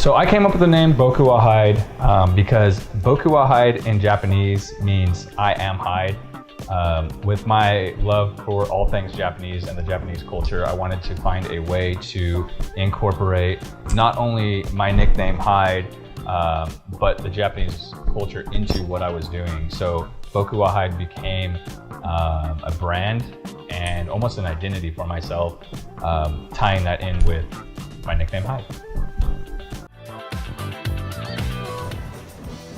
So I came up with the name Bokuwahyde because Bokuwahyde in Japanese means I am Hyde. With my love for all things Japanese and the Japanese culture, I wanted to find a way to incorporate not only my nickname Hyde, but the Japanese culture into what I was doing. So Bokuwahyde became a brand and almost an identity for myself, tying that in with my nickname Hyde.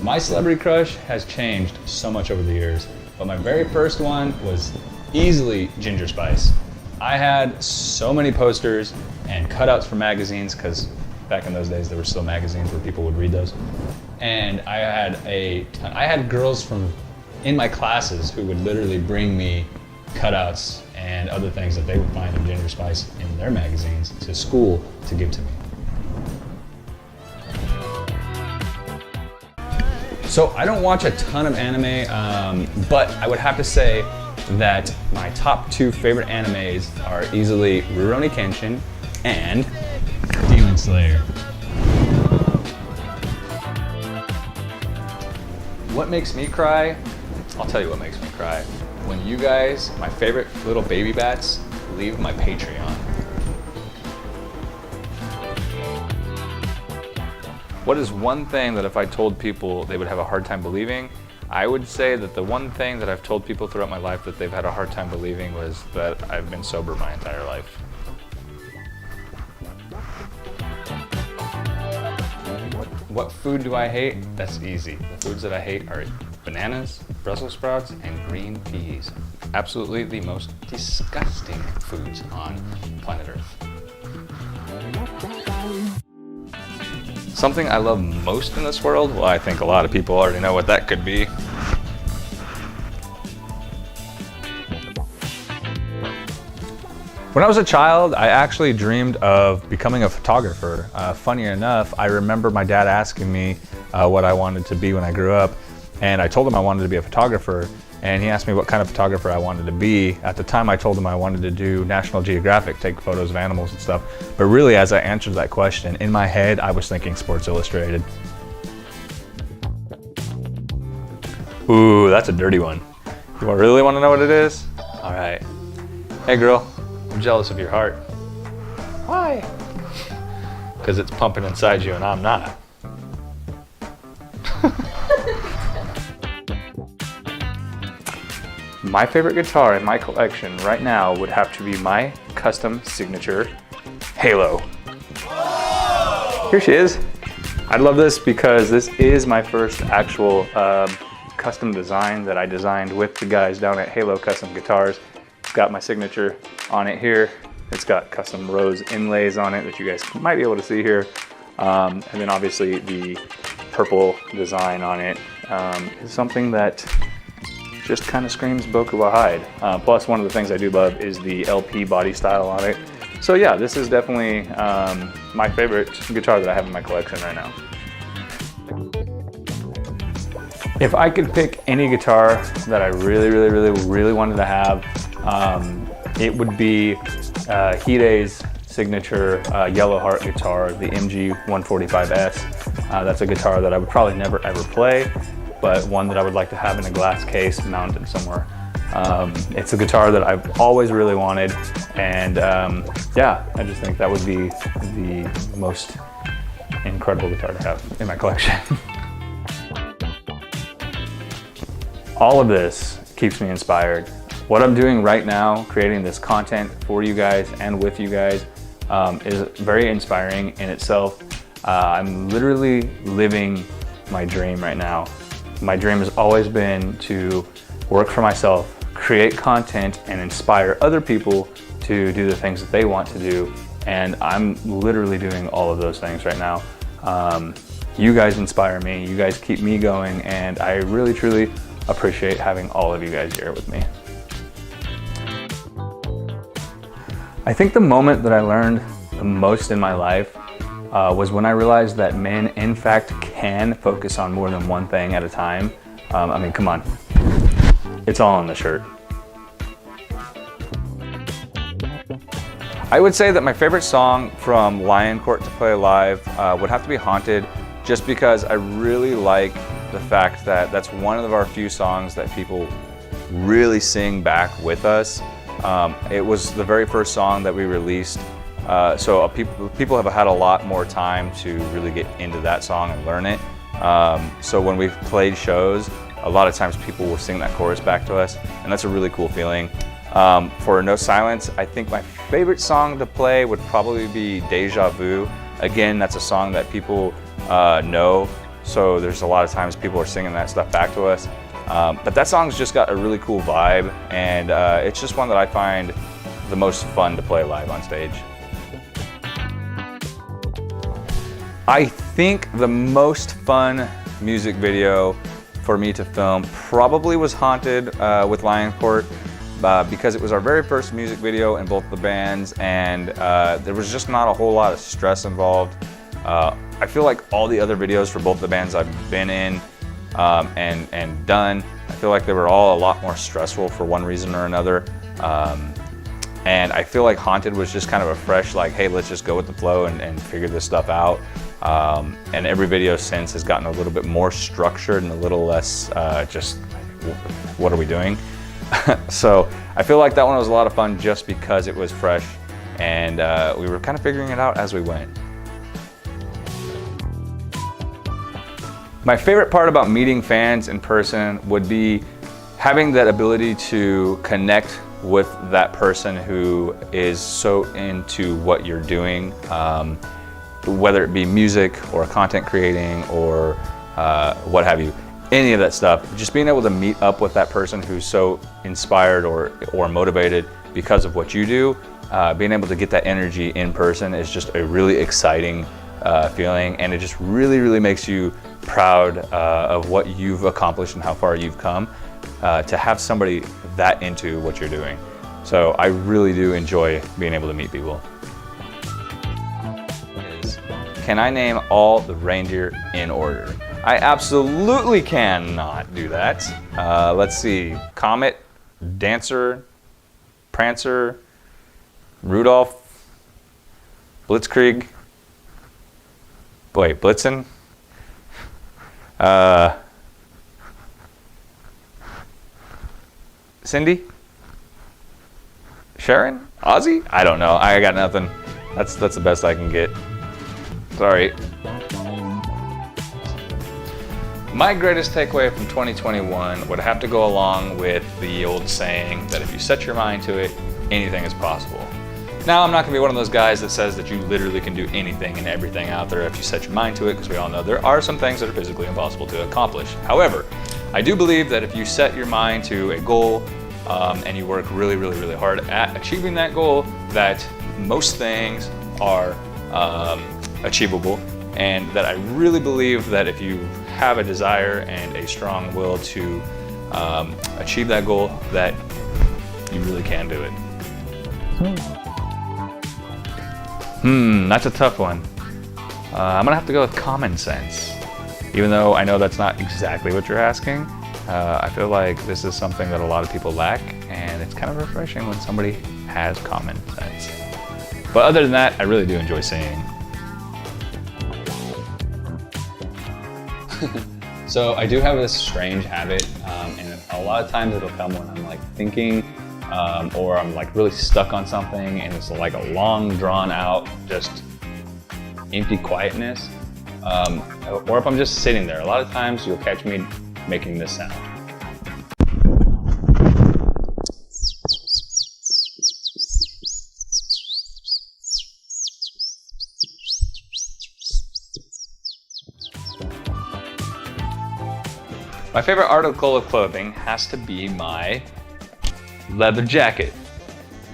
My celebrity crush has changed so much over the years, but my very first one was easily Ginger Spice. I had so many posters and cutouts for magazines, because back in those days there were still magazines where people would read those. And I had girls from in my classes who would literally bring me cutouts and other things that they would find of Ginger Spice in their magazines to school to give to me. So I don't watch a ton of anime, but I would have to say that my top two favorite animes are easily Rurouni Kenshin and Demon Slayer. What makes me cry? I'll tell you what makes me cry. When you guys, my favorite little baby bats, leave my Patreon. What is one thing that if I told people they would have a hard time believing? I would say that the one thing that I've told people throughout my life that they've had a hard time believing was that I've been sober my entire life. What food do I hate? That's easy. The foods that I hate are bananas, Brussels sprouts, and green peas. Absolutely the most disgusting foods on planet Earth. Something I love most in this world? Well, I think a lot of people already know what that could be. When I was a child, I actually dreamed of becoming a photographer. Funny enough, I remember my dad asking me what I wanted to be when I grew up, and I told him I wanted to be a photographer, and he asked me what kind of photographer I wanted to be. At the time, I told him I wanted to do National Geographic, take photos of animals and stuff. But really, as I answered that question, in my head, I was thinking Sports Illustrated. Ooh, that's a dirty one. You really want to know what it is? All right. Hey girl, I'm jealous of your heart. Why? Because it's pumping inside you and I'm not. My favorite guitar in my collection right now would have to be my custom signature Halo. Whoa! Here she is. I love this because this is my first actual custom design that I designed with the guys down at Halo Custom Guitars. It's got my signature on it here. It's got custom rose inlays on it that you guys might be able to see here. And then obviously the purple design on it is something that just kind of screams Bokuwahyde. Plus one of the things I do love is the LP body style on it. So yeah, this is definitely my favorite guitar that I have in my collection right now. If I could pick any guitar that I really wanted to have, it would be Hyde's signature yellow heart guitar, the MG145S. That's a guitar that I would probably never ever play, but one that I would like to have in a glass case mounted somewhere. It's a guitar that I've always really wanted, and yeah, I just think that would be the most incredible guitar to have in my collection. All of this keeps me inspired. What I'm doing right now, creating this content for you guys and with you guys, is very inspiring in itself. I'm literally living my dream right now. My dream has always been to work for myself, create content, and inspire other people to do the things that they want to do. And I'm literally doing all of those things right now. You guys inspire me, you guys keep me going, and I really, truly appreciate having all of you guys here with me. I think the moment that I learned the most in my life was when I realized that men, in fact, can focus on more than one thing at a time. I mean, come on. It's all on the shirt. I would say that my favorite song from Lion Court to play live would have to be Haunted, just because I really like the fact that that's one of our few songs that people really sing back with us. It was the very first song that we released, so people have had a lot more time to really get into that song and learn it. So when we've played shows, a lot of times people will sing that chorus back to us, and that's a really cool feeling. For No Silence, I think my favorite song to play would probably be Deja Vu. Again, that's a song that people know, so there's a lot of times people are singing that stuff back to us. But that song's just got a really cool vibe, and it's just one that I find the most fun to play live on stage. I think the most fun music video for me to film probably was Haunted with Lion Court, because it was our very first music video in both the bands, and there was just not a whole lot of stress involved. I feel like all the other videos for both the bands I've been in and done, I feel like they were all a lot more stressful for one reason or another. And I feel like Haunted was just kind of a fresh, like, hey, let's just go with the flow and figure this stuff out. And every video since has gotten a little bit more structured and a little less just, what are we doing? So I feel like that one was a lot of fun just because it was fresh, and we were kind of figuring it out as we went. My favorite part about meeting fans in person would be having that ability to connect with that person who is so into what you're doing, whether it be music or content creating or what have you, any of that stuff. Just being able to meet up with that person who's so inspired or motivated because of what you do, being able to get that energy in person is just a really exciting feeling, and it just really makes you proud of what you've accomplished and how far you've come, to have somebody that into what you're doing. So I really do enjoy being able to meet people. Can I name all the reindeer in order? I absolutely cannot do that. Let's see, Comet, Dancer, Prancer, Rudolph, Blitzkrieg, Blitzen, Cindy, Sharon, Ozzy? I don't know, I got nothing. That's the best I can get. Sorry. My greatest takeaway from 2021 would have to go along with the old saying that if you set your mind to it, anything is possible. Now, I'm not gonna be one of those guys that says that you literally can do anything and everything out there if you set your mind to it, because we all know there are some things that are physically impossible to accomplish. However, I do believe that if you set your mind to a goal and you work really hard at achieving that goal, that most things are achievable, and that I really believe that if you have a desire and a strong will to achieve that goal, that you really can do it. That's a tough one. I'm gonna have to go with common sense. Even though I know that's not exactly what you're asking, I feel like this is something that a lot of people lack, and it's kind of refreshing when somebody has common sense. But other than that, I really do enjoy singing. So I do have this strange habit, and a lot of times it'll come when I'm like thinking, or I'm like really stuck on something, and it's like a long drawn out, just empty quietness. Or if I'm just sitting there, a lot of times you'll catch me making this sound. My favorite article of clothing has to be my leather jacket.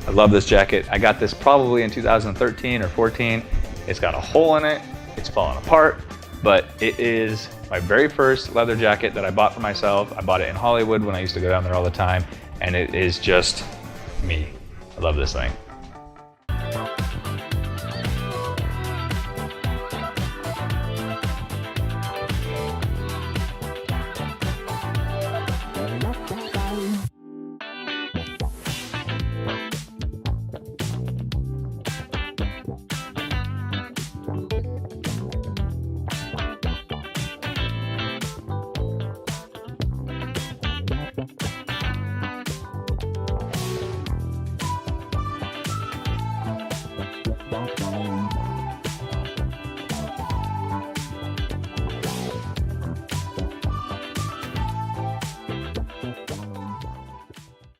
I love this jacket. I got this probably in 2013 or 14. It's got a hole in it. It's falling apart, but it is my very first leather jacket that I bought for myself. I bought it in Hollywood when I used to go down there all the time, and it is just me. I love this thing.